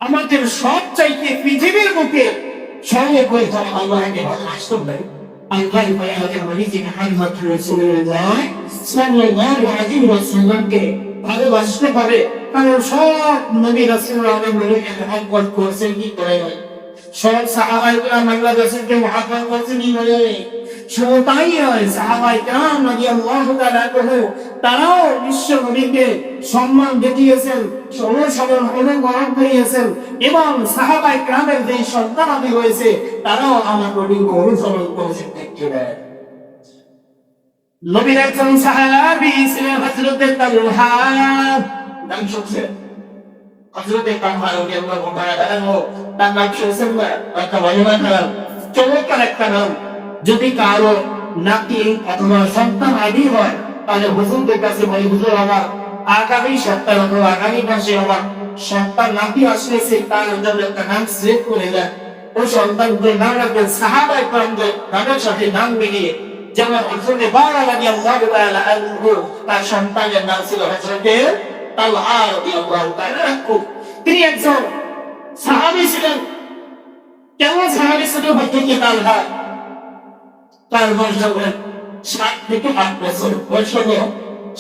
আমাদের সব চাইতে পৃথিবীর বুকে সর্বপ্রথম আল্লাহকে ভালোবাসতে হবে। আল্লাহ আমাদের নবী মুহাম্মদ রাসূলুল্লাহ সাল্লাল্লাহু আলাইহি ওয়াসাল্লামকে ভালোবাসতে হবে। কারণ সব নবী রাসূলরা আমাদের নবীকে মহব্বত করেছেন কি করে নাই? সব সাহাবায়ে কেরাম আল্লাহর রাসূলকে মহব্বত করেছেন কি করে নাই? শুধু তাই নয়, সাহাবায়ে কেরাম রাদিয়াল্লাহু তাআলা আনহু তারাও বিশ্ব নবীকে সম্মান দেখিয়েছেন, অনুকরণ করিয়েছেন এবং সাহাবায়ে কেরামের যে সন্তানাদি হয়েছে তারাও আমার নবীকে অনুসরণ করেছেন। নবীর একজন সাহাবী ছিলেন হযরতে তালহা। নাম শুনছেন? হযরতে তালহা রাদিয়াল্লাহু তাআলা আনহু, তার নাম শুনছেন না? একটা মহিমা নাম, চমৎকার একটা নাম। যদি কারো নাতি অথবা সন্তান আদি হয় তাহলে হুজুরদের কাছে বলি, হুজুর আমার আগামী সপ্তাহে অথবা আগামী মাসে আমার সন্তান নাতি আসতেছে, তার জন্য একটা নাম সিলেক্ট করে দেন। ওই সন্তানদের নাম রাখবেন সাহাবায়ে কেরামদের নামের সাথে নাম মিলিয়ে। যেমন হযরতে বারা রাদিয়াল্লাহু তাআলা আনহু, তার সন্তানের নাম ছিল হযরতে তালহা রাদিয়াল্লাহু তাআলা আনহু। তিনি একজন সাহাবী ছিলেন। কেমন সাহাবী ছিল হযরতে তালহা? তার বয়স যখন 7 থেকে 8 বছর, বয়স হলো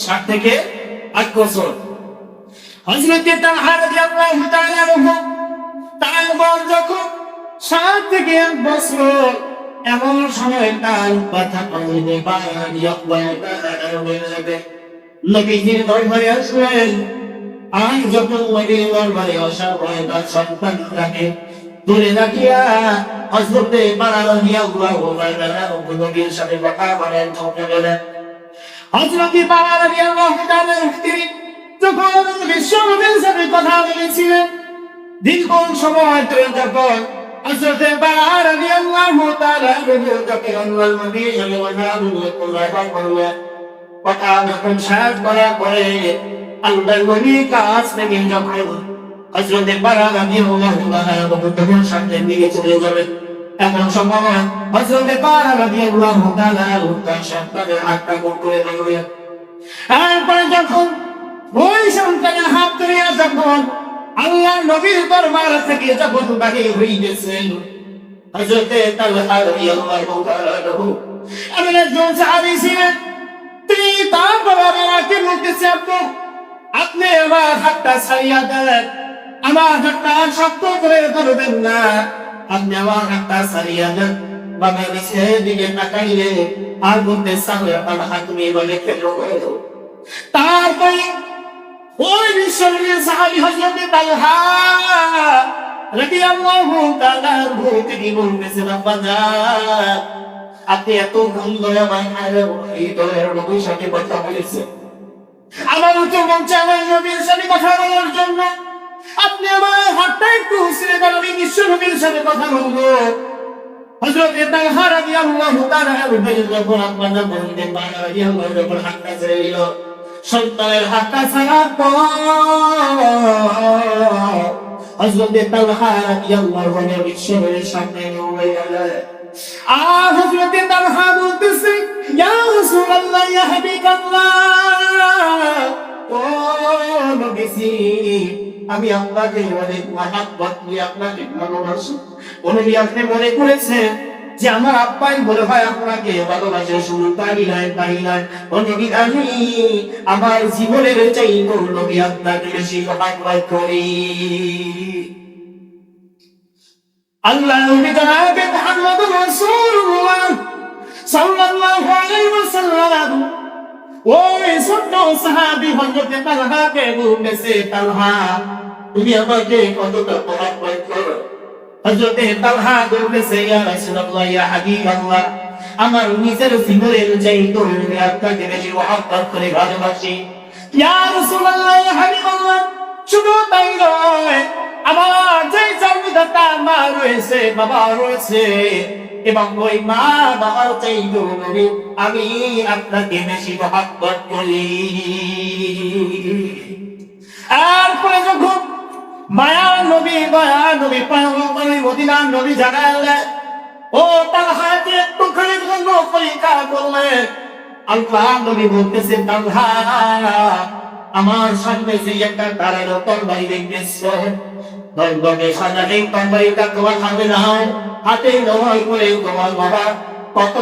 7 থেকে 8 বছর। হযরতে তালহা রাদিয়াল্লাহু তাআলা আনহু, তার বয়স যখন 7 থেকে 8 বছর, এমন সময় তার কথা বলতে পারে নবীজির দরবারে আসলেন। আর যখন নবীর দরবারে আসার পরে তার সন্তানটাকে দূরে রাখিয়া হযরতে বারা রাদিয়াল্লাহু তাআলা নবীর সাথে কথা বলেন, চোখে বলেন। হযরতে বারা রাদিয়াল্লাহু তাআলা তিনি যখন বিশ্ব নবীর সাথে কথা বলেছিলেন, দীর্ঘ সময় ধরে যখন হযরতে বারা রাদিয়াল্লাহু তাআলা আল্লাহর নবীর সাথে কথা বললেন, কথা যখন শেষ করার পরে আল্লাহর নবী কাছ থেকে যখন হযরতে বারা রাদিয়াল্লাহু তাআলা সামনে নিয়ে চলে যাবেন, এমন সময় হযরতে বারা রাদিয়াল্লাহু তাআলা তার সন্তানের হাতটা করে ধরলেন। এরপরে যখন ওই সন্তানের হাত ধরে যখন আল্লাহর নবীর দরবার থেকে যখন বাহির হয়ে গেছেন, হযরতে তালহা রাদিয়াল্লাহু তাআলা এমন একজন সাহাবী ছিলেন। তিনি তার বাবাকে বলতেছে, আপনি আমার হাতটা ছাড়িয়া দেন, আমার হাতটা শক্ত করে ধরবেন না, আপনি আমার হাতটা ছাড়িয়া দেন। বাবা নিচের দিকে তাকাইলে আর বলতে তালহা তুমি বলে ফেলো। তারপরে ওই বিশ্বনবীর সাহাবী হযরতে তালহা রাদিয়াল্লাহু তাআলা তিনি বলতেছেন, আব্বাজান আপনি এত ধন্যবাদ এই দলের নবীর সাথে কথা বলেছেন, আমার তো মন চায় আমার নবীর সাথে কথা বলার জন্য। আপনি আমার হাতটা একটু ছেড়ে দেন, আমি বিশ্ব নবীর সাথে কথা বলবো। হযরতে তালহা রাদিয়াল্লাহু তাআলা যখন আব্বাজান বললেন, বারা রাদিয়াল্লাহু যখন হাতটা ছেড়ে দিল, সন্তানের হাতটা ছাড়ার পর হযরতে তালহা রাদিয়াল্লাহু আনহু বিশ্বনবীর সামনে নিয়ে গেলেন। আর হযরতে তালহা বলতেছে, ইয়া রাসূলুল্লাহ ইয়া হাবিবাল্লাহ, ও নবীজি আমি আপনাকে অনেক মহব্বত করি, আপনাকে ভালোবাসি। নবী আপনি মনে করেছেন যে আমার আব্বাই বলে হয় আপনাকে ভালোবাসে, শুধু তাই নয়, ও নবী আমি আমার জীবনের চাইতে নবী আপনাকে বেশি মহব্বত করি। আল্লাহ নবী জনাবে মুহাম্মদুর রাসূলুল্লাহ সাল্লাল্লাহু আলাইহি ওয়াসাল্লাম ওই ছোট্ট সাহাবী হযরতে তালহাকে বলতেছে, তালহা তুমি আমাকে কতটা মহব্বত করো? হযরতে তালহা বলতেছে, ইয়া রাসূলুল্লাহ ইয়া হাবিবাল্লাহ আমার নিজের জীবনের চাইতে আমি আপনাকে বেশি মহব্বত করে ভালোবাসি। ইয়া রাসূলুল্লাহ ইয়া হাবিবাল্লাহ শুধু তাই নয়, আমার যে জন্মদাতা মা রয়েছে, বাবা রয়েছে, এবং ওই মা বাবার চাইতে আমি আপনাকে বেশি মহব্বত করি। এরপরে যখন মায়ার নবী পয়গম্বর মদিনার নবী জানালেন, ও তালহাকে একটুখানি জন্য পরীক্ষা করলেন। আল্লাহ নবী বলতেছেন, তালহা আমার সামনে যে একটা ধারালো তরবারি দেখতেছ, দরদরে সাজালে তরবারিটা তোমার হাতে নাও, হাতে নেওয়ার পরে তোমার বাবা কত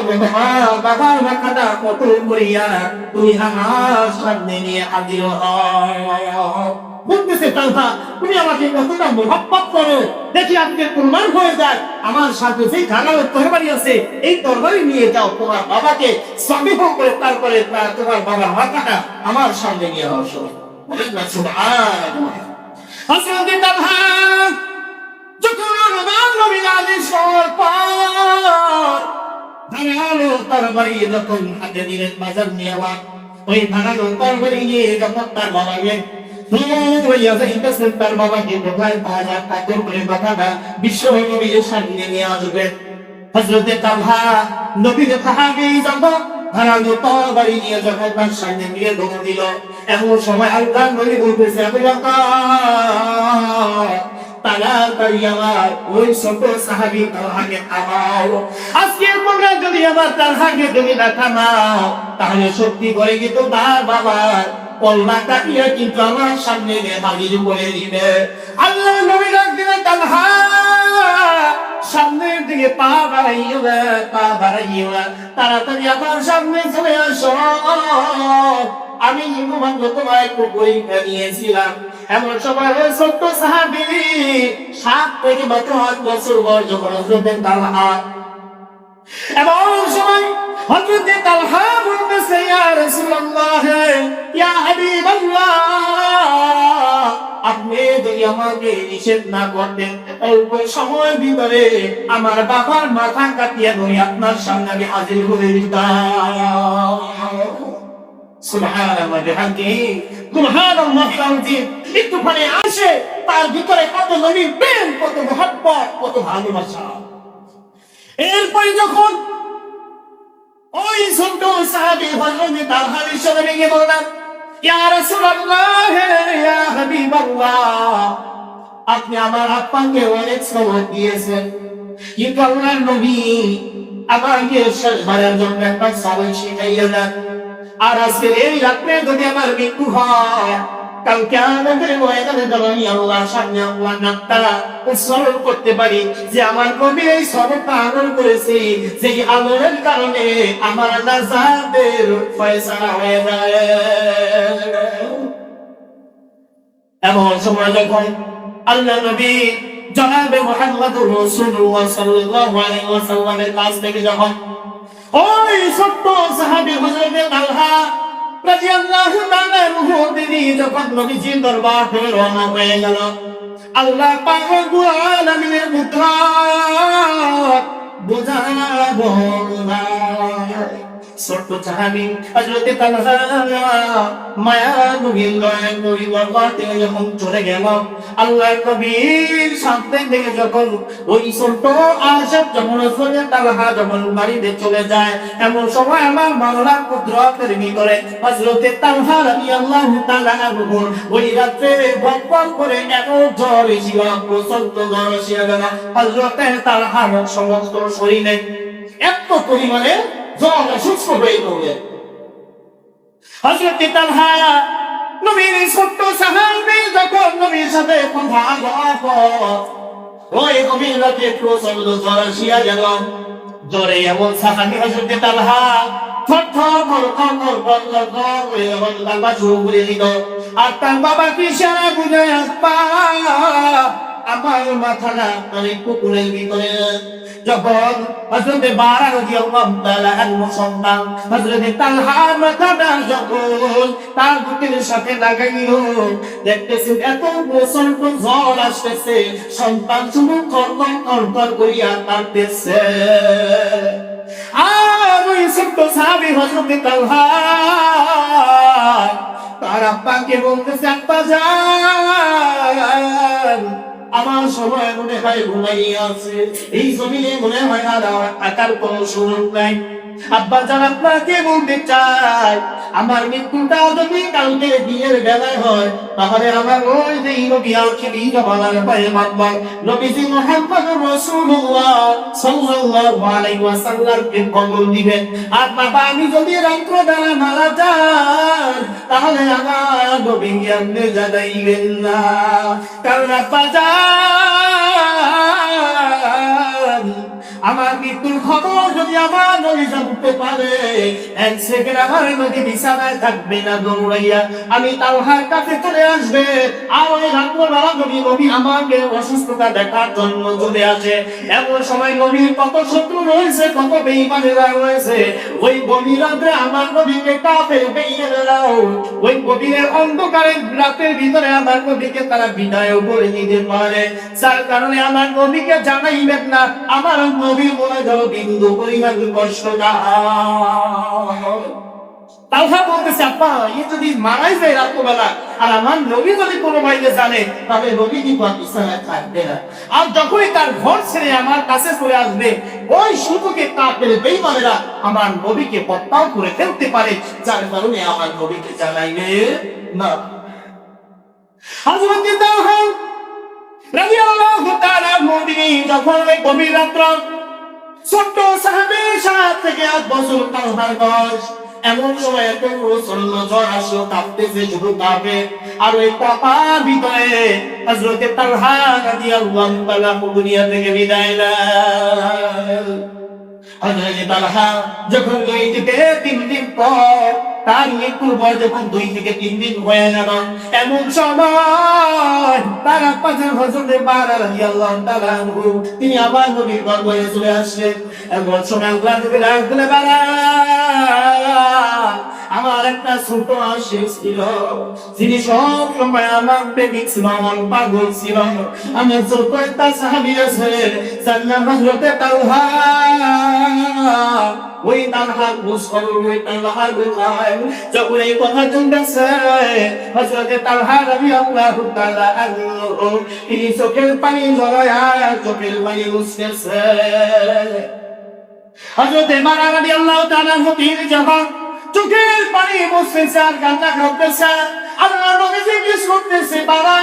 বাবার মাথাটা কত করিয়া তুমি আমার সামনে নিয়ে হাজির হও। বলতেছে তালহা, তুমি আমাকে কতটা মোহাব্বত করো, দেখি আজকে প্রমাণ হয়ে যায়। আমার সাথে যে ধারালো তরবারি আছে, এই তরবারি নিয়ে যাও তোমার বাবাকে সবিহ করে, তারপরে তোমার বাবার মাথাটা আমার সামনে নিয়ে আসো। বলেন না সুবহানাল্লাহ। হযরত তালহা যখন আমার নবীর আদেশ হওয়ার পর ধারালো তরবারি যখন হাতে দিলেন বাজার নিয়ে আবার ওই ধারালো তরবারি নিয়ে যখন তার বাবাকে তার বাবাকে কোথায় পাওয়া যায় তাদের করে কথাটা বিশ্ব নবীর সামনে নিয়ে আসবে। হযরতে তালহা নবীর সাহাবী যখন ধারালো তরবারি নিয়ে যখন তার সামনে নিয়ে দৌড় দিল, এমন সময় আল্লাহ নবী বলতেছে, আবু বকর তাড়াতাড়ি আমার ওই ছোট সাহাবী তালহাকে থামাও। আজকের পরে যদি আবার তালহাকে তুমি না থামাও, তাহলে সত্যি করে কিন্তু তার বাবার কলমা কাটিয়ে কিন্তু আমার সামনে হাজির করে দিবে। আল্লাহ নবী ডাক দিলেন, তালহা সামনের দিকে পা বাড়াইও না, পা বাড়াইও না, তাড়াতাড়ি আমার সামনে চলে আসো। আমি ইমানকে তোমায় একটু পরীক্ষা নিয়েছিলাম। এমন সময় ছোট্ট সাহাবী 7 থেকে 12 বছর বয়স যখন হযরত তালহা, এমন সময় হযরত তালহা বলতেছে, ইয়া রাসূলুল্লাহ, ইয়া হাবিবাল্লাহ, আপনি যদি আমাকে নিষেধ না করতেন, অল্প সময়ের ভিতরে আমার বাবার মাথা কাটিয়ে ধরে আপনার সামনে আমি হাজির করে দিতাম। সুবহানাল্লাহ বিহামদিহি সুবহানাল্লাহ আযীম। একটুখানি আসে তার ভিতরে কত নবীর প্রেম, কত মহব্বত, কত ভালোবাসা। এরপরে যখন ওই ছোট সাহাবী হযরত তালহার সামনে গিয়ে বললেন, ইয়া রাসূলুল্লাহ, ইয়া হাবিবাল্লাহ, আপনি আমার আব্বাকে অনেক সওয়াব দিয়েছেন, কিন্তু আল্লাহর নবী আমাকে শেষবারের জন্য একটা সওয়াব শিখাইয়া দেন। আর আজকের এই রাতে যদি আমার মৃত্যু হয়, কাল কিয়ামতের ময়দানে যখন আমি আল্লাহর সামনে আল্লাহর নামটা উচ্চারণ করতে পারি যে আমার নবী এই সবকটা আমল করেছে, যেই আমলের কারণে আমার নাজাতের ফয়সালা হয়ে যায়। এমন সময় যখন আল্লাহ নবী জনাবে মুহাম্মদুর রাসূলুল্লাহ সাল্লাল্লাহু আলাইহি ওয়াসাল্লামের কাছ থেকে যখন ওই ছোট্ট সাহাবী হযরত তালহা রাদিয়াল্লাহু তাআলা তিনি যখন নবীজির দরবার থেকে রওনা হয়ে গেল, আল্লাহ পাক রব্বুল আলামিনের পুত্র বুঝাবো না ছোট্ট সাহাবী হযরত তালহা মায়া নবীর দরবার থেকে যখন চলে গেল, আল্লাহর নবীর সামনে থেকে যখন ওই ছোট্ট আশাব যখন হযরত তালহা যখন বাড়িতে চলে যায়, এমন সময় আমার মাওলার কুদরতের ভিতরে হযরত তালহা রাদিয়াল্লাহু তাআলা আনহু ওই রাতে ভগবান করে এত জ্বর এসেছিল, প্রচন্ড জ্বর এসে গেল হযরত তালহার সমস্ত শরীরে এত পরিমাণে জ্বর অসুস্থ হয়ে পড়লেন। হযরত তালহা নবীর ছোট্ট সাহাবী যখন নবীর সাথে কথা বলে, ওই গভীর রাতে প্রচন্ড জ্বর আসিয়া গেল। জ্বরে এমন সাহাবী হযরত তালহা থরথর শুরু করে দিল। আর তার বাবা ইশারা বুঝে আমার মাথাটা পুকুরের ভিতরে যখন হযরত বারা রাদিয়াল্লাহু তাআলা আনহু সন্তান হযরত তালহার মাথাটা যখন তার বুকের সাথে লাগাইল, দেখতেছেন এত প্রচন্ড জ্বর আসতেছে, সন্তান শুধু কর্কর করিয়া কাঁদতেছে। আর ওই ছোট্ট সাহাবী হযরত তালহা তার আব্বাকে বলতেছে, আব্বা যান, আমার সময় মনে হয় ঘুমাইয়া আছে, এই জমিনে মনে হয় আর আকার কোনো সুযোগ নাই। আব্বা জান আপনাকে বলতে চাই, আমার মৃত্যুটা যদি কালকে দিনের বেলায় হয়, তাহলে আমার ওই যে নবী আখিরি জামানার পয়গম্বর নবীজি মুহাম্মদুর রাসূলুল্লাহ সাল্লাল্লাহু আলাইহি ওয়াসাল্লামকে কবর দিবেন। আর বাবা আমি যদি রাত্র বেলা মারা যাই, তাহলে আমার নবীকে আপনি জানাইবেন না। কারণ আব্বা জান, আমার মৃত্যুর খবর যদি আমার নবী জানতে পারে, এক সেকেন্ড আমার নবী বিছানায় থাকবে না, দৌড়াইয়া আমি তালহার কাছে চলে আসবে। আর ওই রাত্রবেলা নবী আমাকে অসুস্থতা দেখার জন্য চলে আসে। এমন সময় নবীর কত শত্রু রয়েছে, কত বেঈমানেরা রয়েছে, ওই গভীর রাত্রে আমার নবীকে কাফের বেঈমানেরাও ওই গভীরের অন্ধকারের রাতের ভিতরে আমার নবীকে তারা বিদায় করে নিতে পারে। যার কারণে আমার নবীকে জানাইবেন না, আমার নবী মনে করো বিন্দু পরিমাণ কষ্ট না। তালহা বলতেছে আব্বা যদি মারাই যায় রাত্রবেলা, আর আমার নবী যদি কোনো বাইরে জানে, তাহলে নবী কিন্তু আর বিছানায় থাকবে না। আর যখনই তার ঘর ছেড়ে আমার কাছে চলে আসবে, ওই সুযোগে কাফের বেঈমানেরা আমার নবীকে হত্যা করে ফেলতে পারে। যার কারণে আমার নবীকে জানাইবে না। হযরত তালহা রাদিয়াল্লাহু তাআলা যখন ওই গভীর রাত্র, ছোট্ট সাহাবী 7 থেকে 8 বছর তালহার বয়স, এমন সময় এত প্রচন্ড জ্বর আসলো, কাঁপতেছে শুধু কাঁপে। আর ওই কাঁপার ভিতরে হযরত তালহা রাদিয়াল্লাহু তাআলা দুনিয়া থেকে বিদায় নেন। হযরত তালহা যখন 2 থেকে 3 দিন পর, তার মৃত্যুর পর যখন 2 থেকে 3 দিন হয়ে গেল, এমন সময় তার আব্বা হযরত বারা রাদিয়াল্লাহু তাআলা তিনি আবার নবীর দরবারে চলে আসলেন। এমন সময় আল্লাহ নবী ডাকলেন, বারা আমার একটা ছোট আশিক ছিল, যিনি সব সময় আমার প্রেমিক ছিল, আমার পাগল ছিল। আমার ছোট একটা সাহাবী আছে, যার নাম হযরত তালহা। ওই তালহার মুসল, ওই তালহার গুলাম যখন এই কথা শুনতেছে, হযরত তালহা রাদিয়াল্লাহু তাআলা আনহু তিনি চোখের পানি ঝরায়া চোখের পানি মুছতেছে। হযরত বারা রাদিয়াল্লাহু তাআলা তিনি যখন চোখের পানি মুছতেছে আর কান্না করতেছে, আল্লাহর নবী জিজ্ঞেস করতেছে, বারা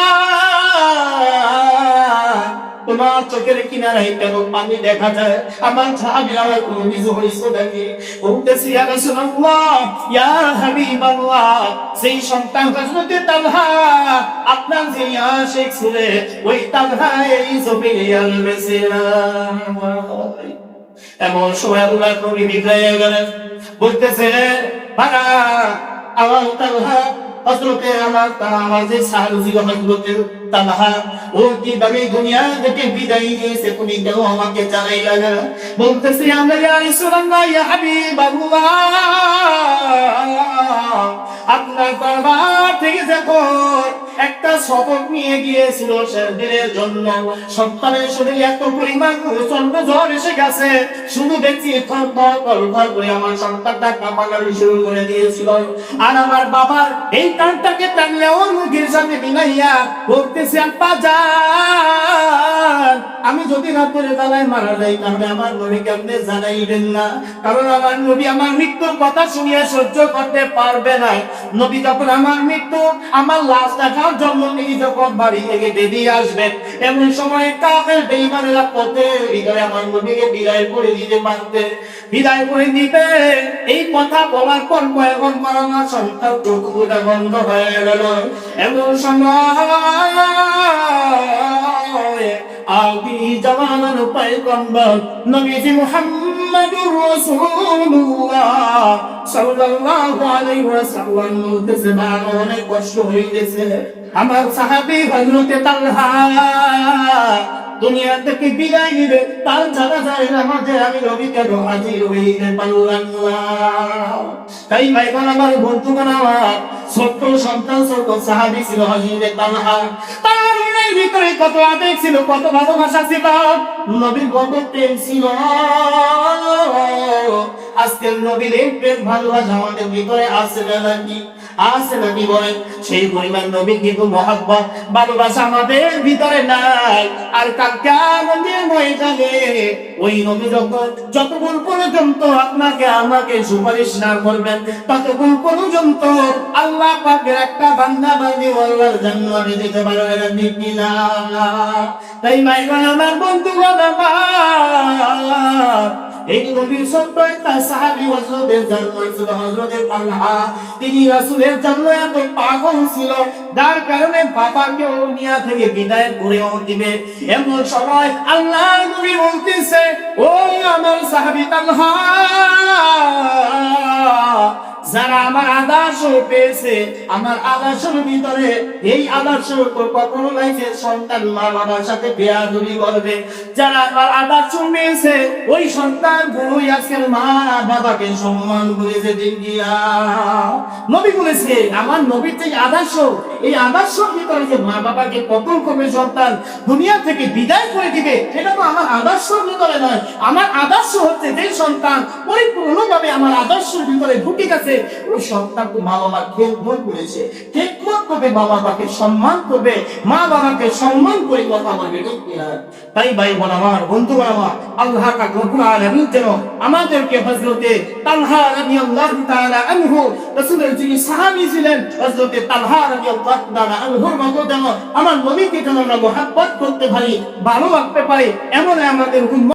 তোমার চোখের কিনারায় কেন পানি দেখা যায়? আমার সাহাবীরা কোনো কিছু হইছে নাকি? বলতেছি, ইয়া রাসূলুল্লাহ, ইয়া হাবিবাল্লাহ, সেই সন্তান হযরত তালহা আপনার যে আশিক ছিল, ওই তালহা এই ছবি আনবেছে না। এমন সময় আল্লাহর নবী বিদায় গেলেন, বলতেছে, বারা আমার তালহা হযরতে আমার যে সাহাবী ছিল হযরত তালহা, ও কিভাবে দুনিয়া থেকে বিদায় নিয়েছে, তুমি কেন আমাকে জানাইলা না? বলতেছি, আমরা ইয়া রাসূলুল্লাহ, ইয়া হাবিবাল্লাহ, আপনার দরবার থেকে যখন একটা শপথ নিয়ে গিয়েছিল সেদিনের জন্য, সন্তানের শরীরে এত পরিমাণ প্রচন্ড জ্বর এসে গেছে, শুধু দেখছি থরথর করে আমার সন্তানটা কাঁপাকাঁপি শুরু করে দিয়েছিল। আর আমার বাবার এই কানটাকে টানলে ওর মুখের সামনে বিনাইয়া বলতেছে, আব্বা জান, আমি যদি রাতের বেলায় মারা যাই, তাহলে আমার নবীকে আপনি জানাইবেন না। কারণ আমার নবী আমার মৃত্যুর কথা শুনিয়ে সহ্য করতে পারবে না। নবী যখন আমার মৃত্যু, আমার লাশ দেখার জন্য তিনি যখন বাড়ি থেকে বেরিয়ে আসবেন, এমন সময় কাফের বেঈমানেরা পথে ভিতরে আমার নবীকে বিদায় করে দিতে পারবে, বিদায় করে দিতে। এই কথা বলার পর পয়গম্বর আমার সন্তান চোখটা বন্ধ হয়ে গেল। এমন সময় আখিরি জামানার পয়গম্বর নবীজি মুহাম্মদুর রাসূলুল্লাহ সাল্লাল্লাহু আলাইহি ওয়াসাল্লাম বলতেছে, অনেক কষ্ট হইতেছে, আমার সাহাবী হযরত তালহা দুনিয়া থেকে বিদায় নিবে, তার জানাজার নামাজে আমি নবীকে হাজির হইতে পারলাম না। তাই ভাইগণ আমার, বন্ধুগণ আমার, ছোট্ট সন্তান, ছোট সাহাবী ছিল হযরত তালহা। তার মনের ভিতরে কত আবেগ ছিল, কত ভালোবাসা ছিল, নবীর কত প্রেম ছিল। আজকের নবীর এই প্রেম ভালোবাসা আমাদের ভিতরে আছে নাকি? আছে নাকি বলেন? সেই পরিমাণ নবী কিন্তু মহব্বত ভালোবাসা আমাদের ভিতরে নাই। আর কাল কিয়ামতের ময়দানে ওই নবী যতক্ষণ পর্যন্ত আপনাকে আমাকে সুপারিশ না করবেন, ততক্ষণ পর্যন্ত আল্লাহ পাকের একটা বান্দা বান্দি আল্লাহর জান্নাতে যেতে পারবে না, ঠিক কি না? তাই ভাইগণ আমার, বন্ধুগণ আমার, এই নবীর ছোট্ট একটা সাহাবী হযরতের জন্ম হয়েছিল হযরতের তালহা। তিনি রাসূলের জন্য এত পাগল ছিল, যার কারণে বাবাকেও দুনিয়া থেকে বিদায় করেও দিবে। এমন সময় আল্লাহর নবী বলতেছে, ও আমার সাহাবী তালহা, যারা আমার আদর্শ পেয়েছে, আমার আদর্শের ভিতরে এই আদর্শ কখনো নাই যে সন্তান মা বাবার সাথে বেয়াদবি করবে। যারা আমার আদর্শ পেয়েছে, ওই সন্তান বই আজকের মা বাবাকে সম্মান করেছে। দিন দিয়া নবী বলেছে, আমার নবীর যে আদর্শ, এই আদর্শের ভিতরে যে মা বাবাকে কতল করবে, সন্তান দুনিয়া থেকে বিদায় করে দিবে, এটা তো আমার আদর্শের ভিতরে নয়। আমার আদর্শ হচ্ছে যে সন্তান পরিপূর্ণভাবে আমার আদর্শের ভিতরে ঢুকে গেছে, ওই সন্তানকে মা বাবা খেদমত করেছে, খেদমত করবে, মা বাবাকে সম্মান করবে, মা বাবাকে সম্মান করে কথা বলবে। তাই ভাই বোন আমার, বন্ধু আমার, আল্লাহ পাক রব্বুল আলামিন যেন আমাদেরকে হযরতে তালহা রাদিয়াল্লাহু তাআলা আনহু, রাসূলের যিনি সাহাবী ছিলেন হযরতে তালহা রাদিয়াল্লাহু তাআলা আনহুর মতো যেন আমার নবীকে যেন আমরা মহব্বত করতে পারি, ভালোবাসতে পারি, এমন আমাদের